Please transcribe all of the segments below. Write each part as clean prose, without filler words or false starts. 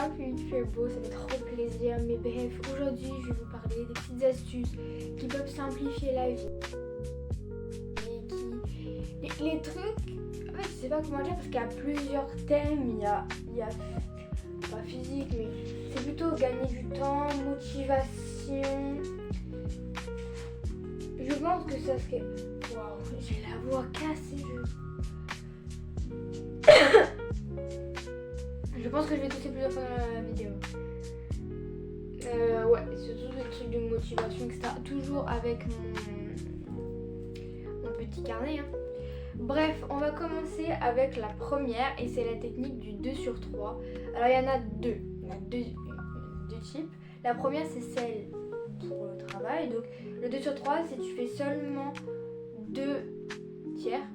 pas, puis il fait beau, ça fait trop plaisir. Mais bref, aujourd'hui, je vais vous parler des petites astuces qui peuvent simplifier la vie. Et les trucs, en fait, je sais pas comment dire parce qu'il y a plusieurs thèmes. Il y a pas physique, mais c'est plutôt gagner du temps, motivation. Je pense que ça serait... Waouh, j'ai la voix cassée. Je pense que je vais tousser plusieurs fois dans la vidéo. Ouais, c'est surtout des trucs de motivation, etc. Toujours avec mon petit carnet. Hein. Bref, on va commencer avec la première et c'est la technique du 2 sur 3. Alors il y en a deux. Il y en a deux types. La première c'est celle pour le travail. Donc le 2 sur 3 c'est tu fais seulement 2 tiers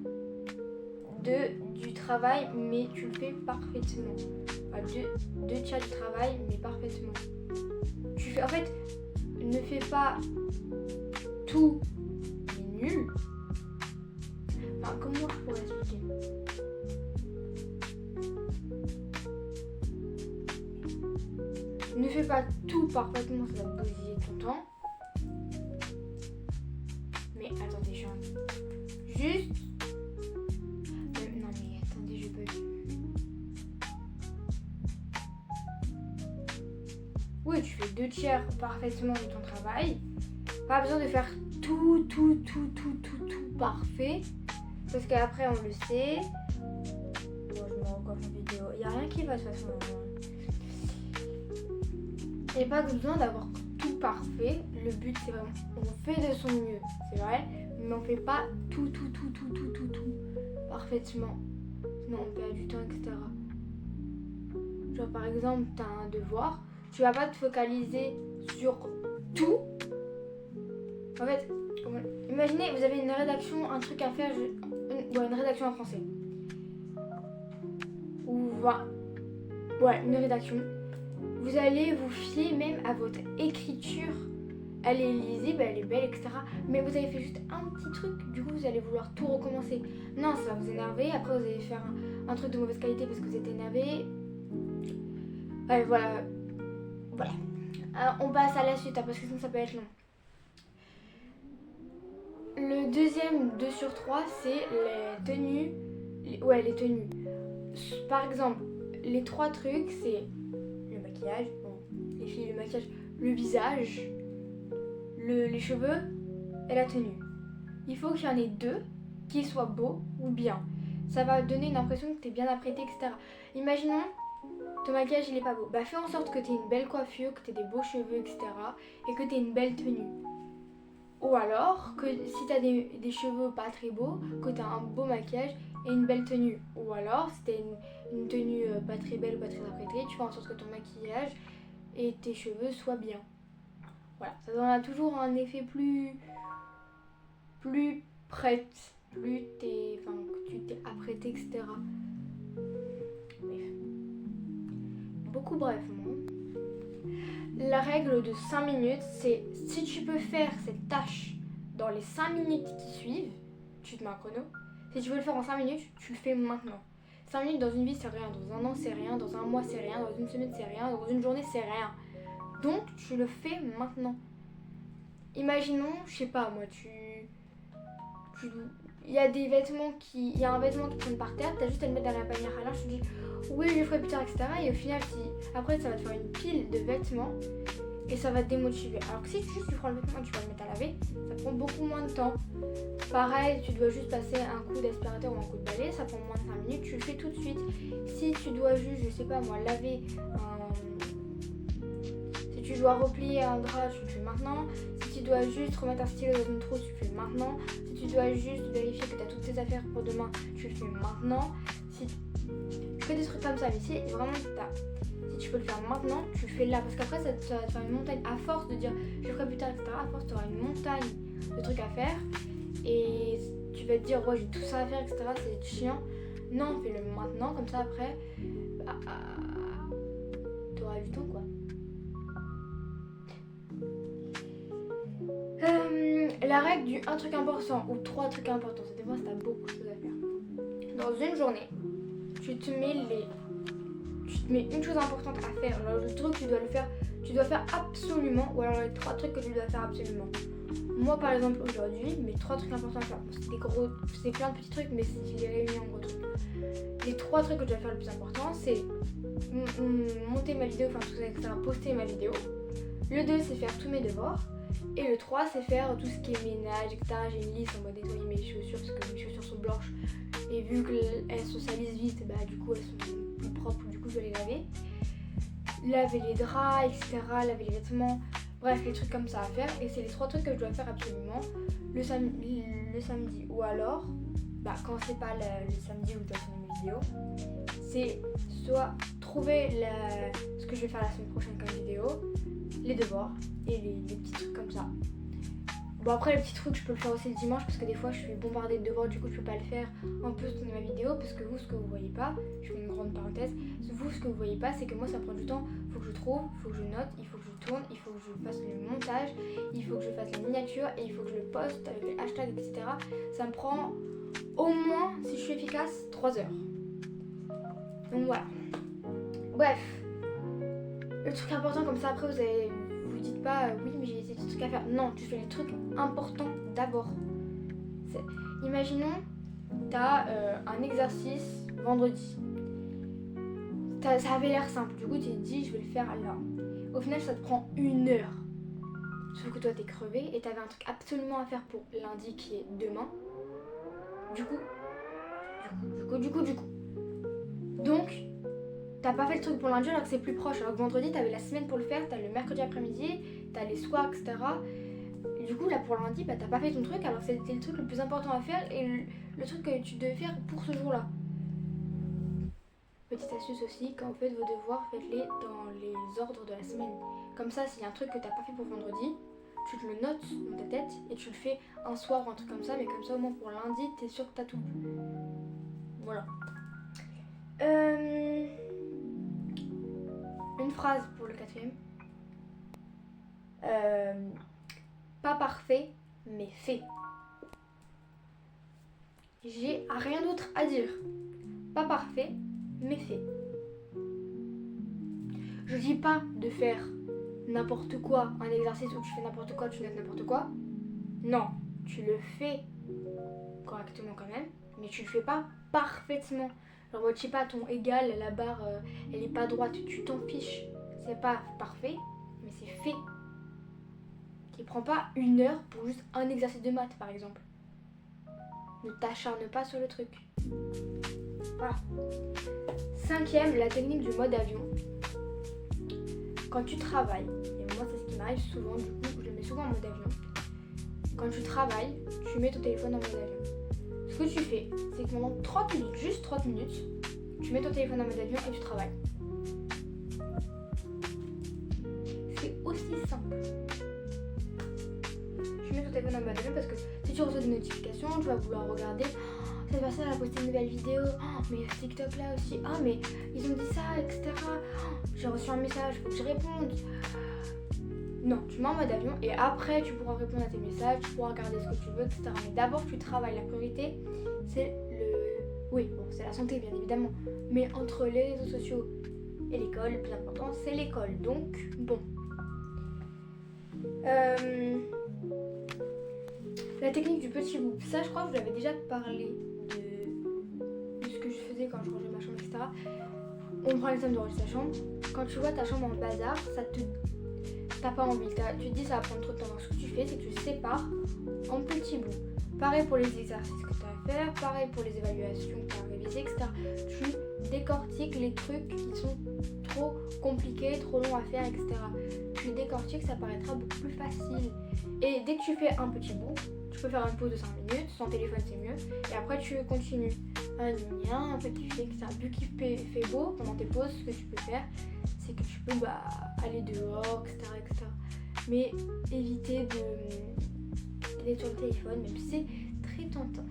du travail mais tu le fais parfaitement. Enfin, 2 tiers du travail mais parfaitement. Tu fais, en fait, ne fais pas tout mais nul. Enfin, comment je pourrais expliquer? Ne fais pas tout parfaitement, ça va te bousiller ton temps. Mais attendez, juste... Non mais attendez, je peux... Oui, tu fais 2 tiers parfaitement de ton travail. Pas besoin de faire tout parfait. Parce qu'après, on le sait. Bon, je me recoiffe en vidéo. Il n'y a rien qui va de toute façon. Il n'y a pas besoin d'avoir tout parfait. Le but, c'est vraiment... On fait de son mieux, c'est vrai. Mais on fait pas tout parfaitement. Sinon, on perd du temps, etc. Genre, par exemple, tu as un devoir. Tu vas pas te focaliser sur tout. En fait, imaginez, vous avez une rédaction, un truc à faire, une rédaction en français. Ou une rédaction. Vous allez vous fier même à votre écriture. Elle est lisible, elle est belle, etc. Mais vous avez fait juste un petit truc, du coup vous allez vouloir tout recommencer. Non, ça va vous énerver. Après vous allez faire un truc de mauvaise qualité parce que vous êtes énervé. Ouais, voilà. On passe à la suite parce que sinon ça peut être long. Le deuxième 2 sur 3 c'est les tenues. Les tenues. Par exemple, les 3 trucs c'est le maquillage, bon, les filles le maquillage, le visage, les cheveux et la tenue. Il faut qu'il y en ait 2 qui soient beaux ou bien. Ça va donner une impression que tu es bien apprêté, etc. Imaginons ton maquillage il est pas beau. Bah fais en sorte que tu aies une belle coiffure, que tu aies des beaux cheveux, etc. Et que tu aies une belle tenue. Ou alors que si tu as des cheveux pas très beaux, que tu as un beau maquillage et une belle tenue. Ou alors si tu as une tenue pas très belle ou pas très apprêtée, tu fais en sorte que ton maquillage et tes cheveux soient bien. Voilà, ça donnera toujours un effet plus prête, que tu t'es apprêté, etc. Bref. Beaucoup bref, moi. La règle de 5 minutes, c'est si tu peux faire cette tâche dans les 5 minutes qui suivent, tu te mets un chrono. Si tu veux le faire en 5 minutes, tu le fais maintenant. 5 minutes dans une vie, c'est rien. Dans un an, c'est rien. Dans un mois, c'est rien. Dans une semaine, c'est rien. Dans une journée, c'est rien. Donc, tu le fais maintenant. Imaginons, je sais pas, moi, il y a des vêtements il y a un vêtement qui traîne par terre, t'as juste à le mettre dans la panière à linge, tu dis oui je le ferai plus tard, etc. Et au final, après ça va te faire une pile de vêtements et ça va te démotiver. Alors que si tu prends le vêtement et tu vas le mettre à laver, ça prend beaucoup moins de temps. Pareil, tu dois juste passer un coup d'aspirateur ou un coup de balai, ça prend moins de 5 minutes, tu le fais tout de suite. Si tu dois juste, je sais pas moi, laver si tu dois replier un drap, tu le fais maintenant. Si tu dois juste remettre un stylo dans une trousse, tu le fais maintenant. Si tu dois juste vérifier que tu as toutes tes affaires pour demain, tu le fais maintenant. Que des trucs comme ça, mais si vraiment si tu peux le faire maintenant, tu le fais là. Parce qu'après, ça va te faire une montagne. À force de dire je le ferai plus tard, etc., à force, tu auras une montagne de trucs à faire. Et tu vas te dire ouais, j'ai tout ça à faire, etc., c'est chiant. Non, fais-le maintenant, comme ça après, tu auras du temps, quoi. La règle du 1 truc important ou 3 trucs importants, ça dépend si t'as beaucoup de choses à faire. Dans une journée, tu te Mais une chose importante à faire, alors le truc tu dois faire absolument, ou alors les 3 trucs que tu dois faire absolument. Moi par exemple aujourd'hui, mes 3 trucs importants à faire, c'est plein de petits trucs, mais je les réunis en gros trucs. Les 3 trucs que je dois faire le plus important, c'est monter ma vidéo, enfin tout ça, etc., poster ma vidéo. Le 2, c'est faire tous mes devoirs. Et le 3, c'est faire tout ce qui est ménage, etc. J'ai une liste, on va nettoyer mes chaussures parce que mes chaussures sont blanches. Et vu qu'elles se salissent vite, bah du coup elles sont plus propres, du coup je dois les laver. Laver les draps, etc. Laver les vêtements. Bref, les trucs comme ça à faire. Et c'est les 3 trucs que je dois faire absolument le samedi. Ou alors, quand c'est pas le samedi où je dois tourner mes vidéos, c'est soit trouver ce que je vais faire la semaine prochaine comme vidéo, les devoirs et les petits trucs comme ça. Bon, après les petits trucs je peux le faire aussi le dimanche parce que des fois je suis bombardée de devoirs, du coup je peux pas le faire en plus de ma vidéo parce que vous, ce que vous voyez pas, je fais une grande parenthèse, vous ce que vous voyez pas c'est que moi ça prend du temps, il faut que je trouve, il faut que je note, il faut que je tourne, il faut que je fasse le montage, il faut que je fasse la miniature et il faut que je le poste avec les hashtags, etc. Ça me prend au moins, si je suis efficace, 3 heures. Donc voilà. Bref, le truc important comme ça, après vous dites pas oui mais j'ai des trucs à faire. Non, tu fais les trucs importants d'abord. Imaginons, t'as un exercice vendredi. Ça avait l'air simple, du coup tu t'es dit je vais le faire là. Au final ça te prend 1 heure. Sauf que toi t'es crevé et t'avais un truc absolument à faire pour lundi qui est demain. Du coup. Donc, t'as pas fait le truc pour lundi alors que c'est plus proche. Alors que vendredi, t'avais la semaine pour le faire, t'as le mercredi après-midi, t'as les soirs, etc. Et du coup, là pour lundi, t'as pas fait ton truc alors que c'était le truc le plus important à faire et le truc que tu devais faire pour ce jour-là. Petite astuce aussi, quand vous faites vos devoirs, faites-les dans les ordres de la semaine. Comme ça, s'il y a un truc que t'as pas fait pour vendredi, tu te le notes dans ta tête et tu le fais un soir ou un truc comme ça, mais comme ça au moins pour lundi, t'es sûr que t'as tout. Voilà. Une phrase pour le 4e. Pas parfait, mais fait. J'ai rien d'autre à dire. Pas parfait, mais fait. Je dis pas de faire n'importe quoi, un exercice où tu fais n'importe quoi, tu notes n'importe quoi. Non, tu le fais correctement quand même, mais tu le fais pas parfaitement. Genre, je sais pas, ton égal, la barre, elle est pas droite, tu t'en fiches. C'est pas parfait, mais c'est fait. Tu prends pas 1 heure pour juste un exercice de maths, par exemple. Ne t'acharne pas sur le truc. Voilà. 5e, la technique du mode avion. Quand tu travailles, et moi c'est ce qui m'arrive souvent, du coup je le mets souvent en mode avion. Quand tu travailles, tu mets ton téléphone en mode avion. Ce que tu fais, c'est que pendant 30 minutes, juste 30 minutes, tu mets ton téléphone en mode avion et tu travailles. C'est aussi simple. Tu mets ton téléphone en mode avion parce que si tu reçois des notifications, tu vas vouloir regarder. Oh, cette personne a posté une nouvelle vidéo. Oh, mais TikTok là aussi. Ah, mais ils ont dit ça, etc. Oh, j'ai reçu un message, faut que je réponde. Non, tu mets en mode avion et après tu pourras répondre à tes messages, tu pourras regarder ce que tu veux, etc. Mais d'abord tu travailles. La priorité, c'est c'est la santé bien évidemment. Mais entre les réseaux sociaux et l'école, le plus important c'est l'école. Donc, bon. La technique du petit bout. Ça, je crois que je vous avais déjà parlé de ce que je faisais quand je rangeais ma chambre, etc. On prend l'exemple de ranger ta chambre. Quand tu vois ta chambre en bazar, t'as pas envie, tu te dis ça va prendre trop de temps. Donc ce que tu fais, c'est que tu sépares en petits bouts. Pareil pour les exercices que tu as à faire, pareil pour les évaluations que tu as à réviser, etc. Tu décortiques les trucs qui sont trop compliqués, trop longs à faire, etc. Tu décortiques, ça paraîtra beaucoup plus facile. Et dès que tu fais un petit bout, tu peux faire une pause de 5 minutes, sans téléphone c'est mieux, et après tu continues. Un petit fait, etc. Vu qu'il fait beau, pendant tes pauses, ce que tu peux faire, c'est que tu peux aller dehors, etc., etc. Mais éviter d'être sur le téléphone, même si c'est très tentant.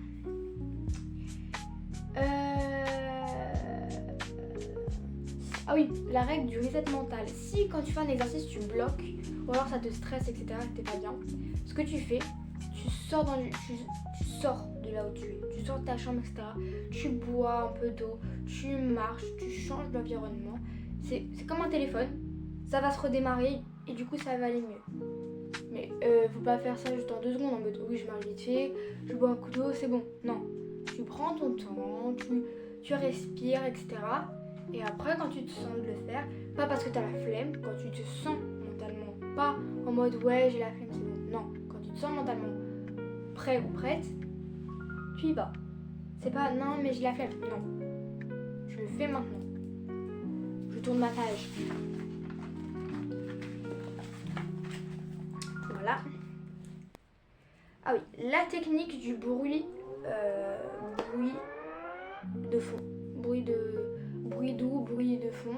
Ah oui, la règle du reset mental. Si quand tu fais un exercice, tu bloques, ou alors ça te stresse, etc., t'es pas bien, ce que tu fais, tu sors de là où tu es, tu sors de ta chambre, etc., tu bois un peu d'eau, tu marches, tu changes d'environnement, C'est comme un téléphone, ça va se redémarrer et du coup ça va aller mieux. Mais faut pas faire ça juste en 2 secondes en mode oui je marche vite fait, je bois un coup d'eau, c'est bon. Non, tu prends ton temps, tu respires, etc. Et après quand tu te sens de le faire, pas parce que tu as la flemme, quand tu te sens mentalement, pas en mode ouais j'ai la flemme c'est bon. Non, quand tu te sens mentalement prêt ou prête, tu y vas. C'est pas non mais j'ai la flemme, non. Je le fais maintenant. Je tourne ma page. Voilà. Ah oui, la technique du bruit de fond. Bruit doux, bruit de fond.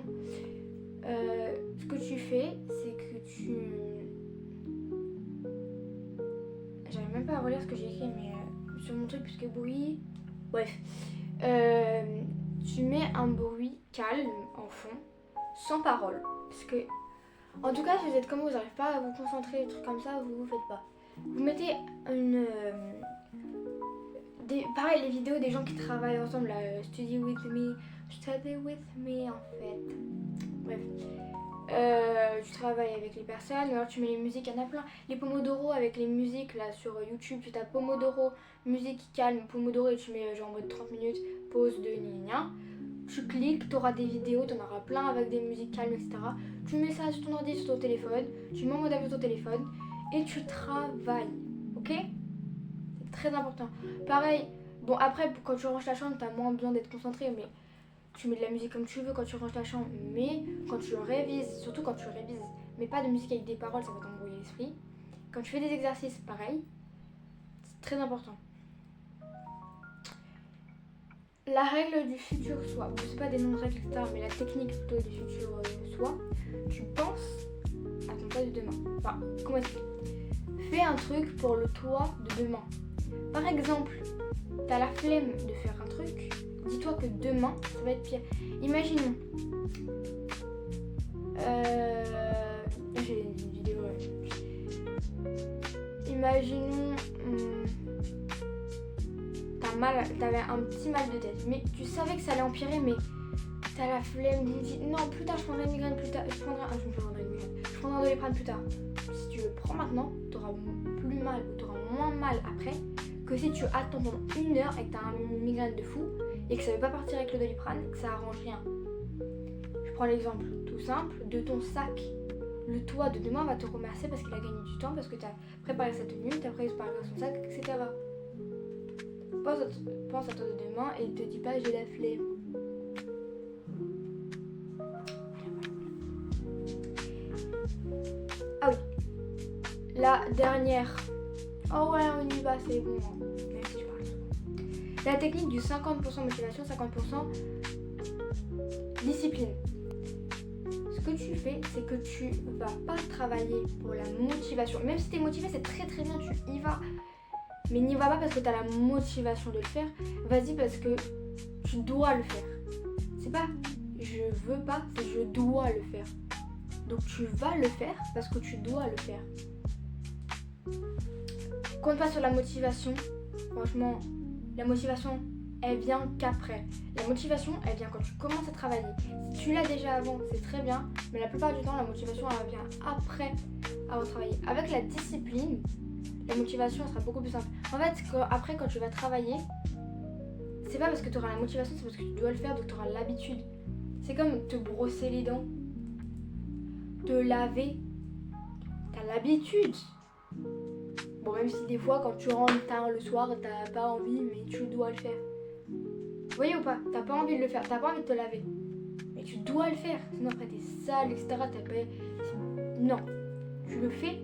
Ce que tu fais, c'est que tu... J'arrive même pas à relire ce que j'ai écrit, mais sur mon truc, puisque bruit... Bref. Tu mets un bruit calme en fond, sans parole. Parce que, en tout cas, si vous êtes comme vous n'arrivez pas à vous concentrer, des trucs comme ça, vous faites pas. Vous mettez une... pareil, les vidéos des gens qui travaillent ensemble, là, study with me en fait. Bref. Tu travailles avec les personnes, alors tu mets les musiques, il y en a plein. Les Pomodoro avec les musiques là sur YouTube, tu tapes Pomodoro, musique calme, Pomodoro et tu mets genre en mode 30 minutes, pause de gna. Tu cliques, tu auras des vidéos, tu en auras plein avec des musiques calmes, etc. Tu mets ça sur ton ordi, sur ton téléphone, tu mets en mode avion ton téléphone et tu travailles, ok? C'est très important. Pareil, bon après quand tu ranges la chambre, tu as moins besoin d'être concentré, mais tu mets de la musique comme tu veux quand tu ranges la chambre, mais quand tu révises, surtout quand tu révises, mais pas de musique avec des paroles, ça va t'embrouiller l'esprit. Quand tu fais des exercices, pareil, c'est très important. La règle du futur soit, je sais pas des noms de règles, etc., mais la technique plutôt du futur soit, tu penses à ton toi de demain. Enfin, comment expliquer ? Fais un truc pour le toi de demain. Par exemple, t'as la flemme de faire un truc, dis-toi que demain, ça va être pire. Imaginons, j'ai une vidéo, imaginons, t'avais un petit mal de tête, mais tu savais que ça allait empirer, mais t'as la flemme, tu dis non, plus tard je prendrai une migraine, plus tard, je prendrai un Doliprane plus tard. Si tu le prends maintenant, t'auras plus mal, ou t'auras moins mal après, que si tu attends pendant 1 heure et que t'as une migraine de fou, et que ça ne veut pas partir avec le Doliprane, que ça arrange rien. Je prends l'exemple tout simple de ton sac. Le toi de demain va te remercier parce qu'il a gagné du temps, parce que tu as préparé sa tenue, tu as préparé son sac, etc. Pense à toi de demain et ne te dis pas j'ai la flemme. Ah oui, la dernière. Oh ouais, on y va, c'est bon. Même si je parle souvent. La technique du 50% motivation, 50% discipline. Ce que tu fais, c'est que tu vas pas travailler pour la motivation. Même si tu es motivé, c'est très très bien, tu y vas. Mais n'y va pas parce que tu as la motivation de le faire. Vas-y parce que tu dois le faire. C'est pas je veux pas, c'est je dois le faire. Donc tu vas le faire parce que tu dois le faire. Compte pas sur la motivation. Franchement, la motivation, elle vient qu'après. La motivation, elle vient quand tu commences à travailler. Si tu l'as déjà avant, c'est très bien. Mais la plupart du temps, la motivation, elle vient après avoir travaillé. Avec la discipline, la motivation, elle sera beaucoup plus simple. En fait, après, quand tu vas travailler, c'est pas parce que tu auras la motivation, c'est parce que tu dois le faire, donc tu auras l'habitude. C'est comme te brosser les dents, te laver. T'as l'habitude. Bon, même si des fois, quand tu rentres tard le soir, t'as pas envie, mais tu dois le faire. Vous voyez ou pas ? T'as pas envie de le faire, t'as pas envie de te laver. Mais tu dois le faire, sinon après t'es sale, etc. T'as pas... Non, tu le fais.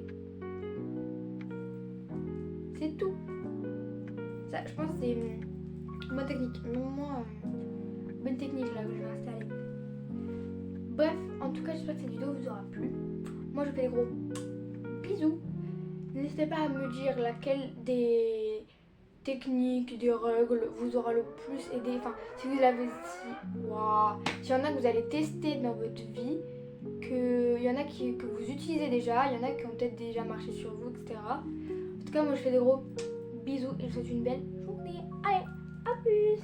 C'est tout. Ça, je pense que c'est une bonne technique. Bonne technique là que je vais installer. Bref, en tout cas, j'espère que cette vidéo vous aura plu. Moi, je vous fais des gros bisous. N'hésitez pas à me dire laquelle des techniques, des règles vous aura le plus aidé. Enfin, si vous avez... S'il y en a que vous allez tester dans votre vie, qu'il y en a que vous utilisez déjà, il y en a qui ont peut-être déjà marché sur vous, etc. En tout cas, moi, je fais des gros bisous et je vous souhaite une belle journée. Allez, à plus.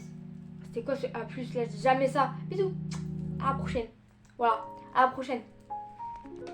C'était quoi ce à plus là? Jamais ça. Bisous. À la prochaine. Voilà, à la prochaine.